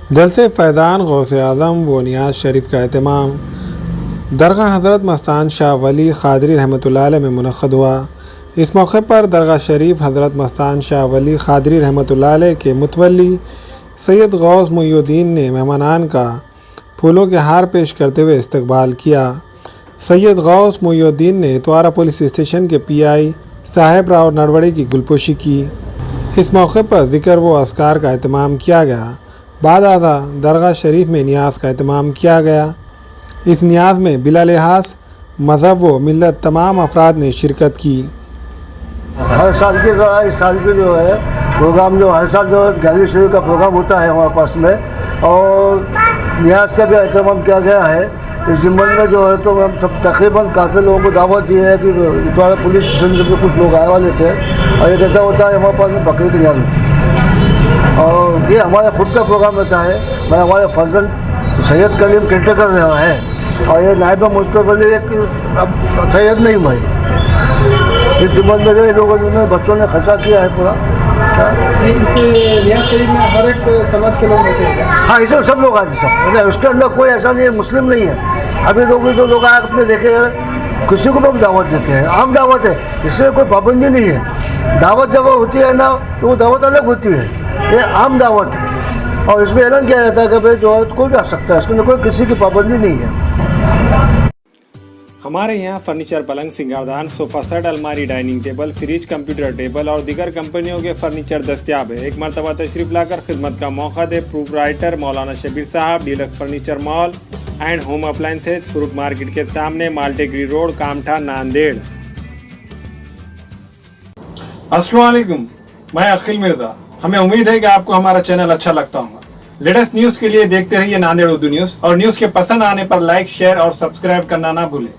जलसे फैज़ान गौसे आज़म व नियाज़ शरीफ का एहतमाम दरगाह हज़रत मस्तान शाह वली क़ादरी रहमतुल्लाह अलैह में मुनक़्क़द हुआ। इस मौके पर दरगाह शरीफ हज़रत मस्तान शाह वली क़ादरी रहमतुल्लाह अलैह के मुतवल्ली सैयद गौस मुईउद्दीन ने मेहमानान का फूलों के हार पेश करते हुए इस्तकबाल किया। सैयद गौस मुईउद्दीन ने इतवारा पुलिस स्टेशन के PI साहेब राव नरवड़े की गुलपोशी की। इस मौके पर ज़िक्र व अस्कार का एहतमाम किया गया। बाद आज़ा दरगाह शरीफ में नियाज़ का एहतमाम किया गया। इस नियाज़ में बिला लिहाज मज़हब व मिल्लत तमाम अफराद ने शिरकत की। हर साल की तरह इस साल भी जो है प्रोग्राम जो हर साल जो गैलरी शरीफ का प्रोग्राम होता है हमारे पास में, और नियाज़ का भी एहतमाम किया गया है। इस ज़िम्मन में जो है तो हम सब तकरीबन काफ़ी लोगों को दावत दी है कि इतवारा पुलिस स्टेशन से भी कुछ लोग आए वाले थे, और ये कैसा होता है हमारे पास में बकरी की नियाज़ होती है, और ये हमारा खुद का प्रोग्राम रहता है। मैं हमारे फर्जन सैयद कलीम केंटेकर रहा है, और ये नायब मुस्तक़बिल एक अब सैयद नहीं मैं इस ज़िम्मन में जो लोगों ने बच्चों ने खर्चा किया है पूरा। इस नियाज़ शरीफ में हर एक समाज के लोग रहते हैं। हाँ, इसमें सब लोग आते सब, उसके अंदर कोई ऐसा नहीं है मुस्लिम नहीं है। अभी लोग जो लोग आए अपने देखे हैं, किसी को भी हम दावत देते हैं, आम दावत है, इसमें कोई पाबंदी नहीं है। दावत जब होती है ना तो वो दावत अलग होती है, ये आम दावत है, और इसमें ऐलान किया जाता है कि भाई जो है कोई भी आ सकता है, इसमें कोई किसी की पाबंदी नहीं है। हमारे यहाँ फर्नीचर, पलंग, सिंगारदान, सोफ़ा सेट, अलमारी, dining table, fridge, computer table और दीगर कंपनियों के फर्नीचर दस्तियाब है। एक मरतबा तशरीफ लाकर खिदमत का मौका दे। प्रोप्राइटर मौलाना शबीर साहब, deluxe furniture mall and home appliances, fruit market के सामने, माल्टेगरी रोड, कामठा, नांदेड़। अस्सलाम वालेकुम, मैं अखिल मिर्जा। हमें उम्मीद है कि आपको हमारा चैनल अच्छा लगता होगा। लेटेस्ट न्यूज़ के लिए देखते रहिए नांदेड़ उर्दू न्यूज़, और न्यूज़ के पसंद आने पर लाइक, शेयर और सब्सक्राइब करना ना भूलें।